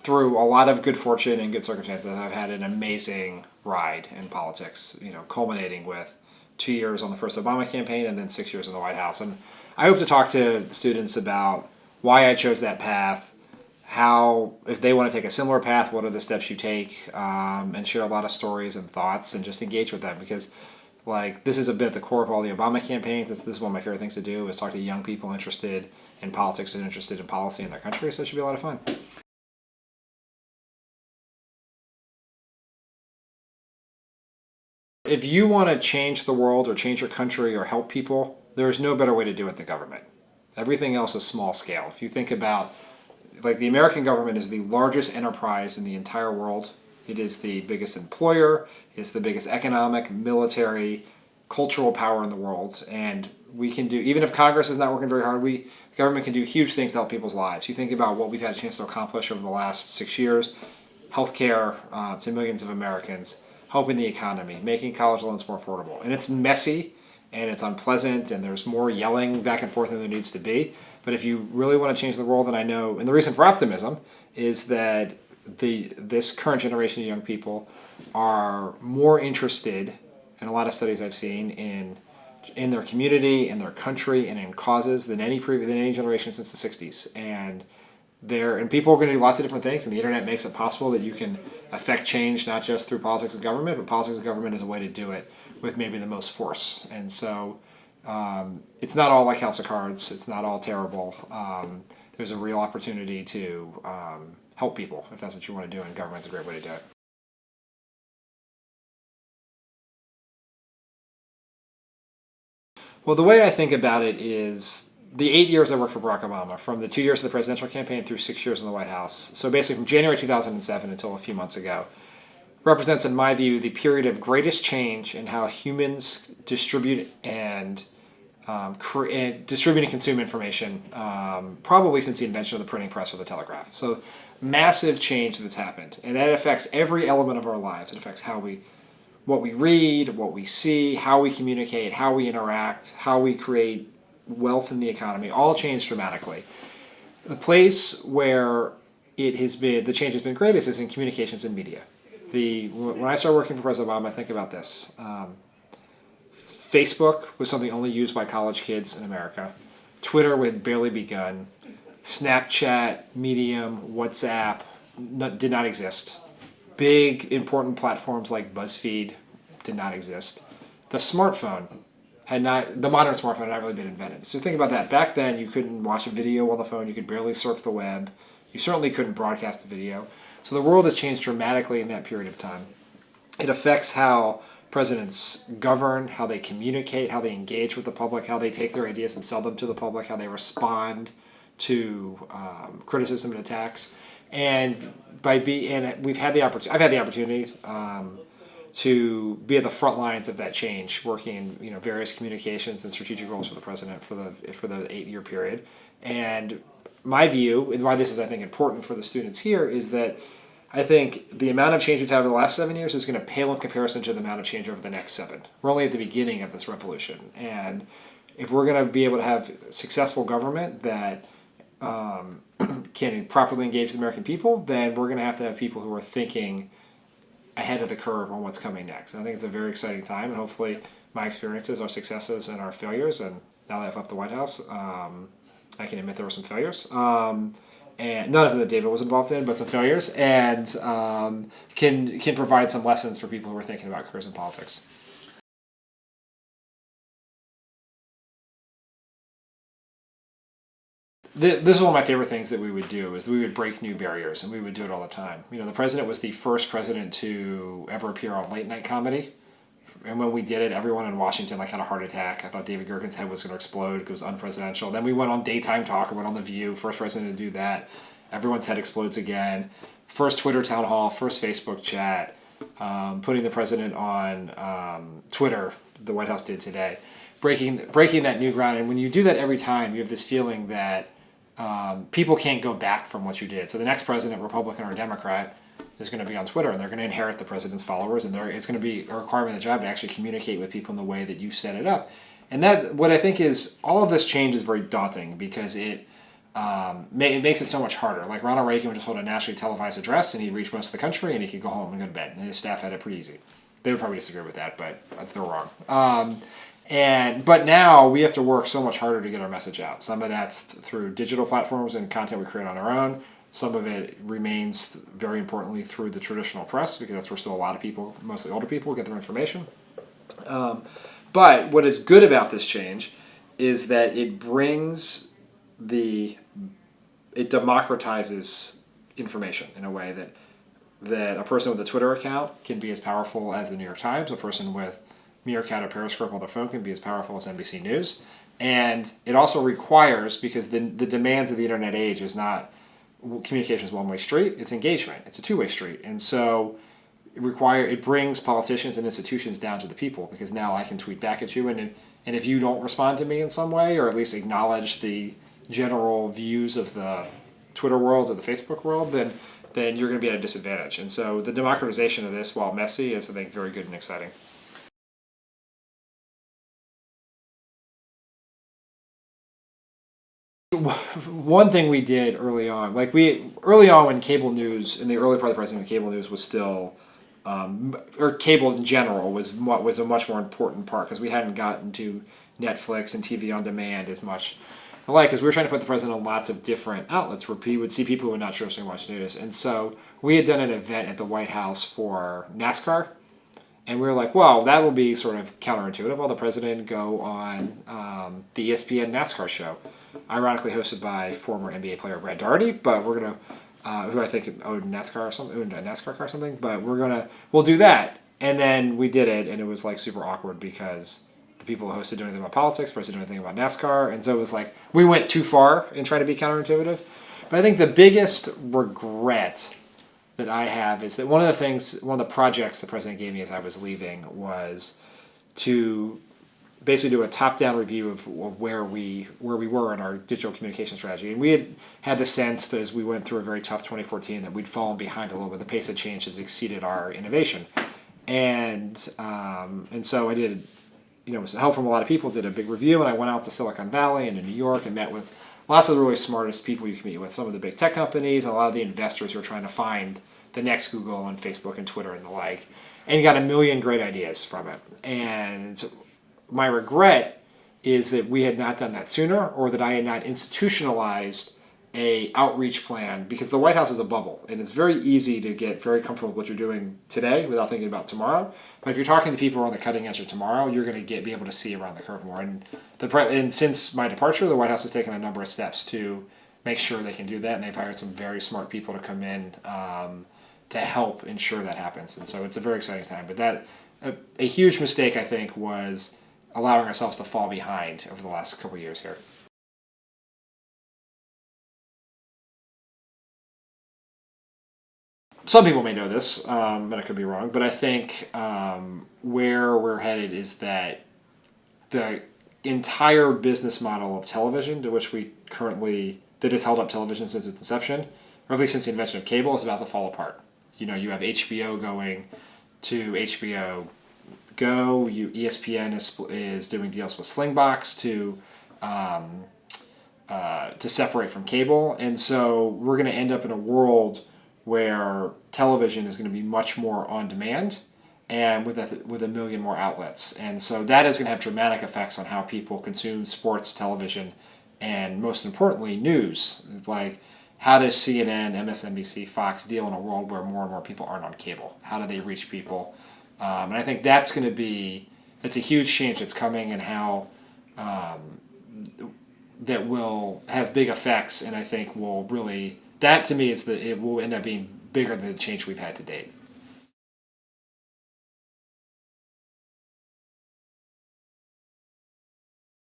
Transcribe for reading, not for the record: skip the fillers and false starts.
through a lot of good fortune and good circumstances, I've had an amazing ride in politics, culminating with 2 years on the first Obama campaign and then 6 years in the White House. And I hope to talk to students about why I chose that path, how, if they want to take a similar path, what are the steps you take, and share a lot of stories and thoughts and just engage with them, because this is a bit at the core of all the Obama campaigns. This is one of my favorite things to do, is talk to young people interested in politics and interested in policy in their country, so it should be a lot of fun. If you want to change the world or change your country or help people, there's no better way to do it than government. Everything else is small scale. If you think about, the American government is the largest enterprise in the entire world. It is the biggest employer. It's the biggest economic, military, cultural power in the world. And we can do, even if Congress is not working very hard, the government can do huge things to help people's lives. You think about what we've had a chance to accomplish over the last 6 years: healthcare to millions of Americans, helping the economy, making college loans more affordable. And it's messy and it's unpleasant and there's more yelling back and forth than there needs to be. But if you really want to change the world, and I know, and the reason for optimism is that this current generation of young people are more interested, in a lot of studies I've seen, in their community, in their country, and in causes than any generation since the 60s. And people are going to do lots of different things, and the internet makes it possible that you can affect change not just through politics and government, but politics and government is a way to do it with maybe the most force. And so it's not all like House of Cards. It's not all terrible. There's a real opportunity to help people if that's what you want to do, and government's a great way to do it. Well, the way I think about it is the 8 years I worked for Barack Obama, from the 2 years of the presidential campaign through 6 years in the White House, so basically from January 2007 until a few months ago, represents, in my view, the period of greatest change in how humans distribute and consume information, probably since the invention of the printing press or the telegraph. So massive change that's happened, and that affects every element of our lives. It affects what we read, what we see, how we communicate, how we interact, how we create wealth in the economy, all changed dramatically. The place where the change has been greatest is in communications and media. When I started working for President Obama, I think about this. Facebook was something only used by college kids in America. Twitter had barely begun. Snapchat, Medium, WhatsApp did not exist. Big, important platforms like BuzzFeed did not exist. The modern smartphone had not really been invented. So think about that. Back then, you couldn't watch a video on the phone. You could barely surf the web. You certainly couldn't broadcast a video. So the world has changed dramatically in that period of time. It affects how presidents govern, how they communicate, how they engage with the public, how they take their ideas and sell them to the public, how they respond to criticism and attacks. And I've had the opportunity to be at the front lines of that change, working in various communications and strategic roles for the president for the 8-year period. And my view, and why this is, I think, important for the students here, is that I think the amount of change we've had over the last 7 years is going to pale in comparison to the amount of change over the next 7. We're only at the beginning of this revolution. And if we're going to be able to have successful government that can properly engage the American people, then we're going to have people who are thinking ahead of the curve on what's coming next. And I think it's a very exciting time, and hopefully my experiences, our successes, and our failures, and now that I've left the White House, I can admit there were some failures. And none of them that David was involved in, but some failures, and can provide some lessons for people who are thinking about careers in politics. This is one of my favorite things that we would do, is that we would break new barriers, and we would do it all the time. The president was the first president to ever appear on late night comedy. And when we did it, everyone in Washington had a heart attack. I thought David Gergen's head was going to explode. It was unpresidential. Then we went on Daytime Talk. We went on The View. First president to do that. Everyone's head explodes again. First Twitter town hall. First Facebook chat. Putting the president on Twitter. The White House did today. Breaking that new ground. And when you do that every time, you have this feeling that people can't go back from what you did. So the next president, Republican or Democrat, is going to be on Twitter, and they're going to inherit the president's followers, and it's going to be a requirement of the job to actually communicate with people in the way that you set it up. And that's what I think is, all of this change is very daunting, because it it makes it so much harder. Like Ronald Reagan would just hold a nationally televised address, and he'd reach most of the country, and he could go home and go to bed. And his staff had it pretty easy. They would probably disagree with that, but they're wrong. But now we have to work so much harder to get our message out. Some of that's through digital platforms and content we create on our own. Some of it remains very importantly through the traditional press, because that's where still a lot of people, mostly older people, get their information. But what is good about this change is that it democratizes information in a way that a person with a Twitter account can be as powerful as the New York Times. A person with Meerkat or Periscope on their phone can be as powerful as NBC News. And it also requires, because the demands of the internet age is not communication is one-way street, it's engagement. It's a two-way street. And so it brings politicians and institutions down to the people, because now I can tweet back at you, and if you don't respond to me in some way, or at least acknowledge the general views of the Twitter world or the Facebook world, then you're going to be at a disadvantage. And so the democratization of this, while messy, is, I think, very good and exciting. One thing we did early on, when cable news, in the early part of the presidency, when cable news was still, or cable in general was a much more important part, because we hadn't gotten to Netflix and TV on demand as much. Because we were trying to put the president on lots of different outlets where he would see people who would not traditionally watch news. And so we had done an event at the White House for NASCAR. And we were like, well, that will be sort of counterintuitive. I'll the president go on the ESPN NASCAR show, ironically hosted by former NBA player Brad Daugherty, but we're going to, who I think owned a NASCAR car or something, but we'll do that. And then we did it, and it was like super awkward, because the people who hosted didn't know anything about politics, the president didn't know anything about NASCAR, and so it was like, we went too far in trying to be counterintuitive. But I think the biggest regret that I have is that one of the projects the president gave me as I was leaving was to basically do a top-down review of where we were in our digital communication strategy. And we had the sense that as we went through a very tough 2014 that we'd fallen behind a little bit. The pace of change has exceeded our innovation. And so I did, with the help from a lot of people, did a big review, and I went out to Silicon Valley and to New York and met with lots of the really smartest people you can meet with, some of the big tech companies, and a lot of the investors who are trying to find the next Google and Facebook and Twitter and the like, and got a million great ideas from it. And my regret is that we had not done that sooner, or that I had not institutionalized a outreach plan, because the White House is a bubble, and it's very easy to get very comfortable with what you're doing today without thinking about tomorrow. But if you're talking to people who are on the cutting edge of tomorrow, you're going to be able to see around the curve more. And since my departure, the White House has taken a number of steps to make sure they can do that, and they've hired some very smart people to come in to help ensure that happens. And so it's a very exciting time. But a huge mistake, I think, was allowing ourselves to fall behind over the last couple of years here. Some people may know this, but I could be wrong. But I think where we're headed is that the entire business model of television, that has held up television since its inception, or at least since the invention of cable, is about to fall apart. You have HBO going to HBO Go. ESPN is doing deals with Slingbox to separate from cable, and so we're going to end up in a world where television is going to be much more on demand, and with a million more outlets. And so that is going to have dramatic effects on how people consume sports television, and most importantly, news. Like, how does CNN, MSNBC, Fox deal in a world where more and more people aren't on cable? How do they reach people? And I think that's a huge change that's coming, and how that will have big effects, and I think that to me it will end up being bigger than the change we've had to date.